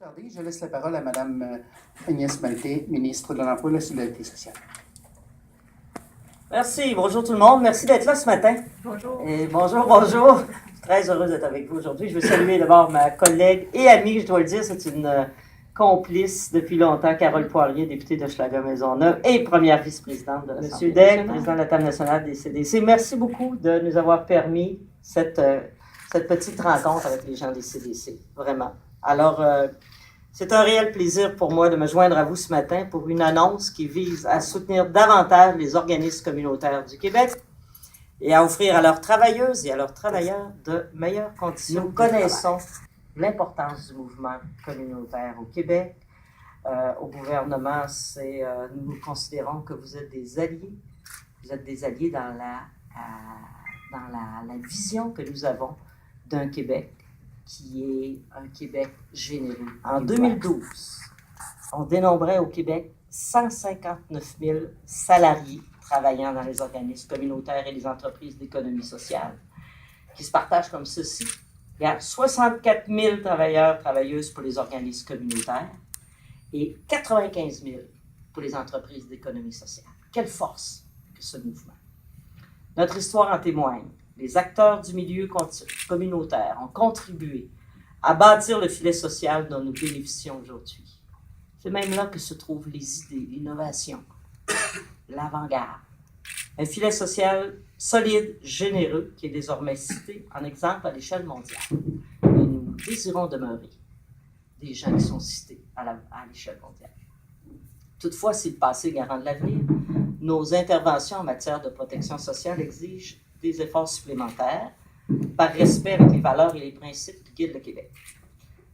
Attendez, je laisse la parole à Mme Agnès Maltais, ministre de l'Emploi et de la Solidarité sociale. Merci. Bonjour tout le monde. Merci d'être là ce matin. Bonjour. Et bonjour. Je suis très heureuse d'être avec vous aujourd'hui. Je veux saluer d'abord ma collègue et amie, je dois le dire, c'est une complice depuis longtemps, Carole Poirier, députée de Schlager-Maisonneuve et première vice-présidente de l'Assemblée nationale. M. Degg, président de la table nationale des CDC. Merci beaucoup de nous avoir permis cette petite rencontre avec les gens des CDC. Vraiment. Alors, c'est un réel plaisir pour moi de me joindre à vous ce matin pour une annonce qui vise à soutenir davantage les organismes communautaires du Québec et à offrir à leurs travailleuses et à leurs travailleurs de meilleures conditions. Nous connaissons l'importance du mouvement communautaire au Québec. Au gouvernement, nous considérons que vous êtes des alliés. Vous êtes des alliés dans la vision que nous avons d'un Québec qui est un Québec généreux. En 2012, on dénombrait au Québec 159 000 salariés travaillant dans les organismes communautaires et les entreprises d'économie sociale, qui se partagent comme ceci. Il y a 64 000 travailleurs, travailleuses pour les organismes communautaires et 95 000 pour les entreprises d'économie sociale. Quelle force que ce mouvement! Notre histoire en témoigne. Les acteurs du milieu communautaire ont contribué à bâtir le filet social dont nous bénéficions aujourd'hui. C'est même là que se trouvent les idées, l'innovation, l'avant-garde. Un filet social solide, généreux, qui est désormais cité en exemple à l'échelle mondiale. Et nous désirons demeurer des gens qui sont cités à l'échelle mondiale. Toutefois, si le passé garant de l'avenir, nos interventions en matière de protection sociale exigent des efforts supplémentaires par respect avec les valeurs et les principes qui guident le Québec.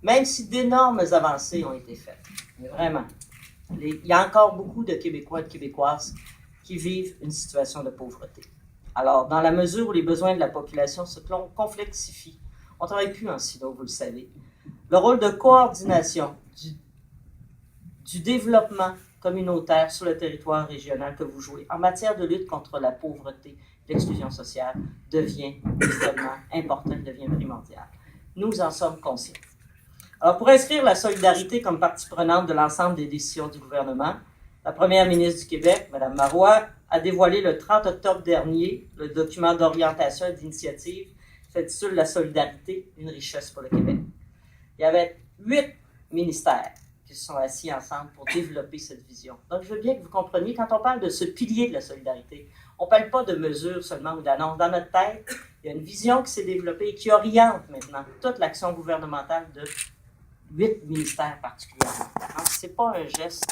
Même si d'énormes avancées ont été faites, mais vraiment, il y a encore beaucoup de Québécois et de Québécoises qui vivent une situation de pauvreté. Alors, dans la mesure où les besoins de la population se complexifient, on ne travaille plus en silo, vous le savez. Le rôle de coordination du développement communautaire sur le territoire régional que vous jouez en matière de lutte contre la pauvreté, l'exclusion sociale devient extrêmement important, devient primordial. Nous en sommes conscients. Alors, pour inscrire la solidarité comme partie prenante de l'ensemble des décisions du gouvernement, la première ministre du Québec, Mme Marois, a dévoilé le 30 octobre dernier le document d'orientation et d'initiative qui s'intitule « La solidarité, une richesse pour le Québec ». Il y avait 8 ministères qui se sont assis ensemble pour développer cette vision. Donc, je veux bien que vous compreniez, quand on parle de ce pilier de la solidarité, on ne parle pas de mesures seulement ou d'annonces. Dans notre tête, il y a une vision qui s'est développée et qui oriente maintenant toute l'action gouvernementale de 8 ministères particulièrement. Ce n'est pas un geste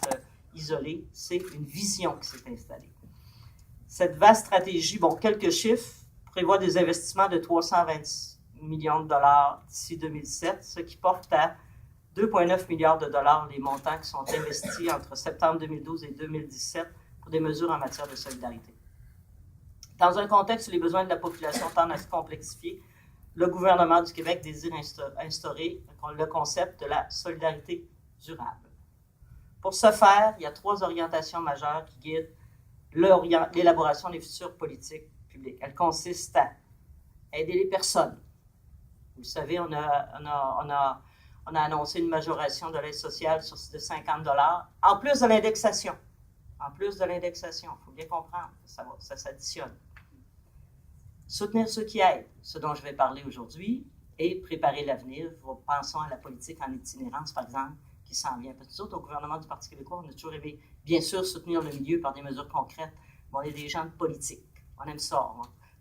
isolé, c'est une vision qui s'est installée. Cette vaste stratégie, quelques chiffres, prévoit des investissements de 320 millions de dollars d'ici 2007, ce qui porte à 2,9 milliards de dollars les montants qui sont investis entre septembre 2012 et 2017 pour des mesures en matière de solidarité. Dans un contexte où les besoins de la population tendent à se complexifier, le gouvernement du Québec désire instaurer le concept de la solidarité durable. Pour ce faire, il y a 3 orientations majeures qui guident l'élaboration des futures politiques publiques. Elles consistent à aider les personnes. Vous le savez, on a annoncé une majoration de l'aide sociale de 50 $, en plus de l'indexation. En plus de l'indexation, il faut bien comprendre que ça s'additionne. Soutenir ceux qui aident, ce dont je vais parler aujourd'hui, et préparer l'avenir. Pensons à la politique en itinérance, par exemple, qui s'en vient. Parce que nous autres, au gouvernement du Parti québécois, on a toujours aimé, bien sûr, soutenir le milieu par des mesures concrètes. On est des gens de politique. On aime ça.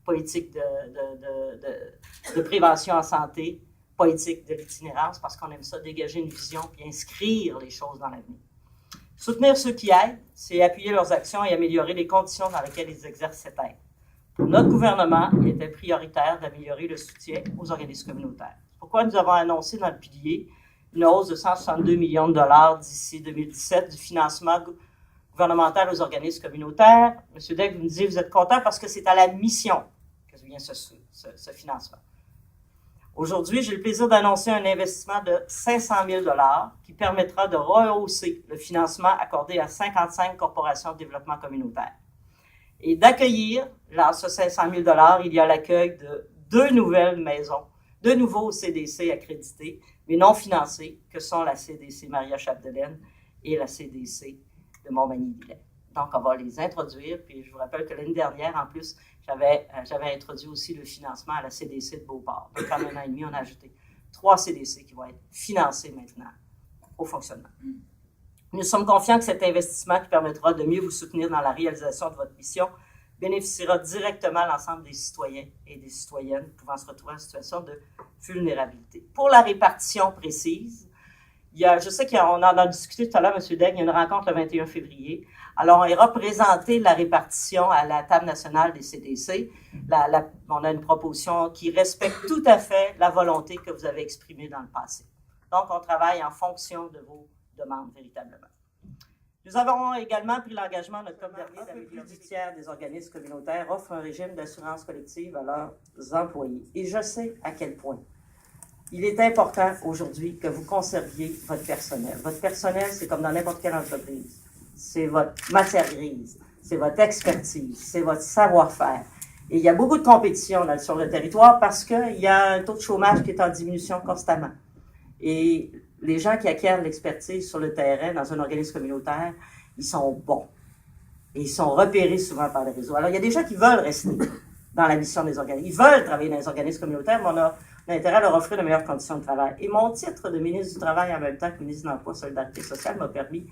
Politique de prévention en santé, politique de l'itinérance, parce qu'on aime ça, dégager une vision puis inscrire les choses dans l'avenir. Soutenir ceux qui aident, c'est appuyer leurs actions et améliorer les conditions dans lesquelles ils exercent cette aide. Pour notre gouvernement, il était prioritaire d'améliorer le soutien aux organismes communautaires. C'est pourquoi nous avons annoncé dans le pilier une hausse de 162 millions de dollars d'ici 2017 du financement gouvernemental aux organismes communautaires. M. Degg, vous me disiez, vous êtes content parce que c'est à la mission que vient ce financement. Aujourd'hui, j'ai le plaisir d'annoncer un investissement de 500 000 $ qui permettra de rehausser le financement accordé à 55 corporations de développement communautaire. Et d'accueillir, dans ce 500 000 $, il y a l'accueil de 2 nouvelles maisons, 2 nouveaux CDC accrédités mais non financées, que sont la CDC Maria-Chapdelaine et la CDC de Montmagny-Lillet. Donc, on va les introduire, puis je vous rappelle que l'année dernière, en plus, j'avais introduit aussi le financement à la CDC de Beauport. Donc, en un an et demi, on a ajouté 3 CDC qui vont être financés maintenant au fonctionnement. Nous sommes confiants que cet investissement qui permettra de mieux vous soutenir dans la réalisation de votre mission bénéficiera directement à l'ensemble des citoyens et des citoyennes pouvant se retrouver en situation de vulnérabilité. Pour la répartition précise, je sais qu'on en a discuté tout à l'heure, M. Daigle, il y a une rencontre le 21 février. Alors, on ira présenter la répartition à la table nationale des CDC. On a une proposition qui respecte tout à fait la volonté que vous avez exprimée dans le passé. Donc, on travaille en fonction de vos demandes, véritablement. Nous avons également pris l'engagement en octobre dernier d'avec plus du tiers des organismes communautaires offrent un régime d'assurance collective à leurs employés. Et je sais à quel point il est important aujourd'hui que vous conserviez votre personnel. Votre personnel, c'est comme dans n'importe quelle entreprise. C'est votre matière grise, c'est votre expertise, c'est votre savoir-faire. Et il y a beaucoup de compétition sur le territoire parce qu'il y a un taux de chômage qui est en diminution constamment. Et les gens qui acquièrent l'expertise sur le terrain dans un organisme communautaire, ils sont bons. Et ils sont repérés souvent par les réseaux. Alors, il y a des gens qui veulent rester dans la mission des organismes. Ils veulent travailler dans les organismes communautaires, mais on a intérêt à leur offrir de meilleures conditions de travail. Et mon titre de ministre du Travail en même temps que ministre de l'Emploi et de la Solidarité sociale m'a permis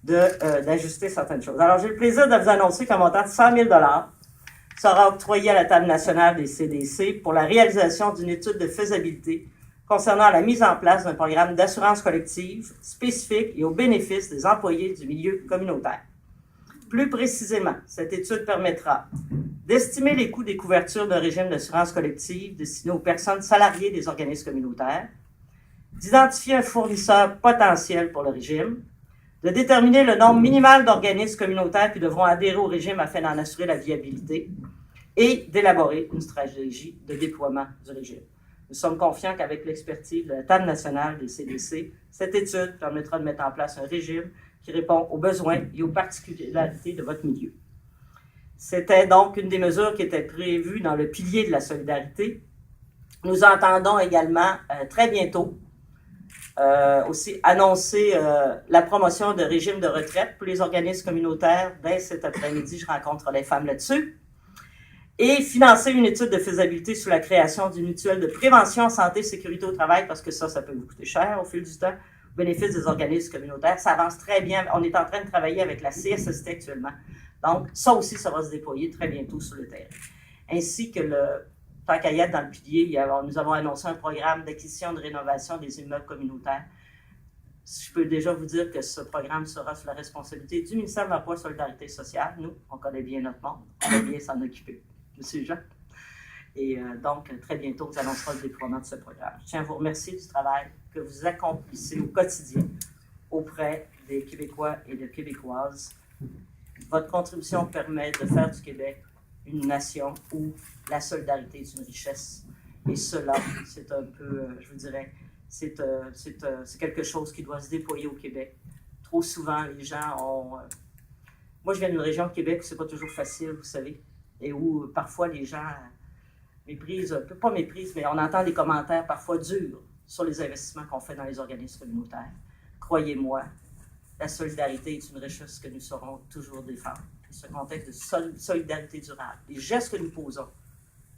d'ajuster certaines choses. Alors, j'ai le plaisir de vous annoncer qu'un montant de 100 000 $ sera octroyé à la table nationale des CDC pour la réalisation d'une étude de faisabilité concernant la mise en place d'un programme d'assurance collective spécifique et au bénéfice des employés du milieu communautaire. Plus précisément, cette étude permettra d'estimer les coûts des couvertures d'un régime d'assurance collective destiné aux personnes salariées des organismes communautaires, d'identifier un fournisseur potentiel pour le régime, de déterminer le nombre minimal d'organismes communautaires qui devront adhérer au régime afin d'en assurer la viabilité et d'élaborer une stratégie de déploiement du régime. Nous sommes confiants qu'avec l'expertise de la table nationale des CDC, cette étude permettra de mettre en place un régime qui répond aux besoins et aux particularités de votre milieu. C'était donc une des mesures qui était prévue dans le pilier de la solidarité. Nous entendons également très bientôt aussi annoncer la promotion de régimes de retraite pour les organismes communautaires. Dès cet après-midi, je rencontre les femmes là-dessus. Et financer une étude de faisabilité sur la création d'une mutuelle de prévention, santé, sécurité au travail, parce que ça peut vous coûter cher au fil du temps, au bénéfice des organismes communautaires. Ça avance très bien. On est en train de travailler avec la CSST actuellement. Donc, ça aussi, ça va se déployer très bientôt sur le terrain. Ainsi que tant qu'à y être dans le pilier, nous avons annoncé un programme d'acquisition de rénovation des immeubles communautaires. Je peux déjà vous dire que ce programme sera sous la responsabilité du ministère de l'Emploi et de la Solidarité sociale. Nous, on connaît bien notre monde, on va bien s'en occuper. M. Jean. Et donc, très bientôt, vous annoncerez le déploiement de ce programme. Je tiens à vous remercier du travail que vous accomplissez au quotidien auprès des Québécois et des Québécoises. Votre contribution permet de faire du Québec une nation où la solidarité est une richesse. Et cela, c'est un peu, je vous dirais, c'est quelque chose qui doit se déployer au Québec. Trop souvent, les gens ont... Moi, je viens d'une région de Québec où c'est pas toujours facile, vous savez, et où parfois les gens méprisent, pas méprisent, mais on entend des commentaires parfois durs sur les investissements qu'on fait dans les organismes communautaires. Croyez-moi, la solidarité est une richesse que nous saurons toujours défendre. Et ce contexte de solidarité durable, les gestes que nous posons,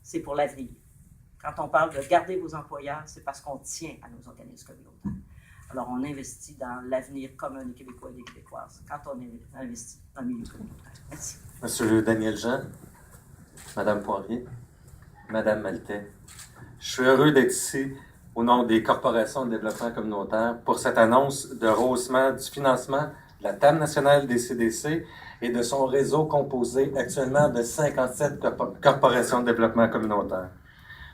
c'est pour l'avenir. Quand on parle de garder vos employeurs, c'est parce qu'on tient à nos organismes communautaires. Alors, on investit dans l'avenir commun des Québécois et des Québécoises quand on investit dans le milieu communautaire. Merci. Monsieur Daniel Jean, Madame Poirier, Madame Maltais, je suis heureux d'être ici au nom des corporations de développement communautaire pour cette annonce de rehaussement du financement de la table nationale des CDC et de son réseau composé actuellement de 57 corporations de développement communautaire.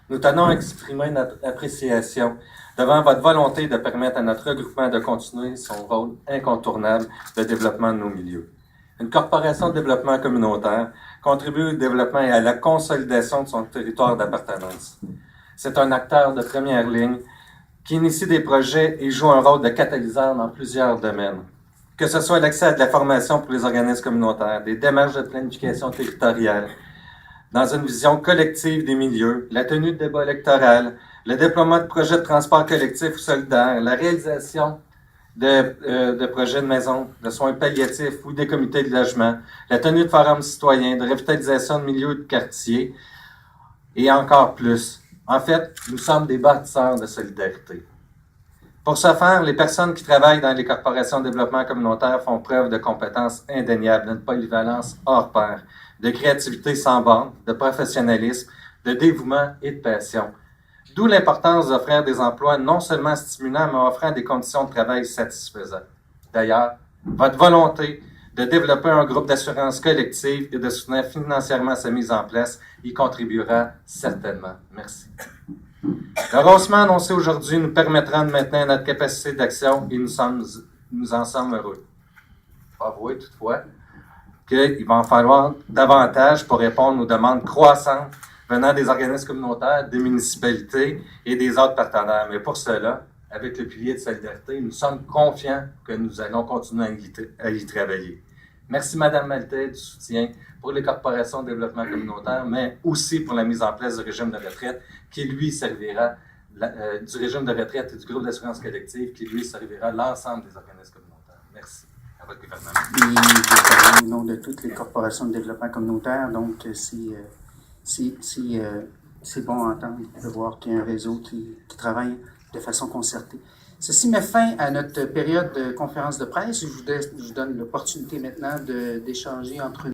Nous tenons à exprimer notre appréciation devant votre volonté de permettre à notre regroupement de continuer son rôle incontournable de développement de nos milieux. Une corporation de développement communautaire contribue au développement et à la consolidation de son territoire d'appartenance. C'est un acteur de première ligne qui initie des projets et joue un rôle de catalyseur dans plusieurs domaines. Que ce soit l'accès à de la formation pour les organismes communautaires, des démarches de planification territoriale, dans une vision collective des milieux, la tenue de débats électoraux, le déploiement de projets de transport collectif ou solidaire, la réalisation de projets de maisons, de soins palliatifs ou des comités de logement, la tenue de forums citoyens, de revitalisation de milieux de quartier et encore plus. En fait, nous sommes des bâtisseurs de solidarité. Pour ce faire, les personnes qui travaillent dans les corporations de développement communautaire font preuve de compétences indéniables, d'une polyvalence hors pair, de créativité sans borne, de professionnalisme, de dévouement et de passion. D'où l'importance d'offrir des emplois non seulement stimulants, mais offrant des conditions de travail satisfaisantes. D'ailleurs, votre volonté de développer un groupe d'assurance collective et de soutenir financièrement sa mise en place y contribuera certainement. Merci. Le rehaussement annoncé aujourd'hui nous permettra de maintenir notre capacité d'action et nous en sommes heureux. Il faut avouer toutefois qu'il va en falloir davantage pour répondre aux demandes croissantes venant des organismes communautaires, des municipalités et des autres partenaires. Mais pour cela, avec le pilier de solidarité, nous sommes confiants que nous allons continuer à y travailler. Merci Mme Maltais du soutien pour les corporations de développement communautaire, mais aussi pour la mise en place du régime de retraite qui, lui, servira du régime de retraite et du groupe d'assurance collective qui, lui, servira l'ensemble des organismes communautaires. Merci à votre gouvernement. Et je parle au nom de toutes les corporations de développement communautaire, donc c'est bon à entendre de voir qu'il y a un réseau qui travaille de façon concertée. Ceci met fin à notre période de conférence de presse. Je vous donne l'opportunité maintenant d'échanger entre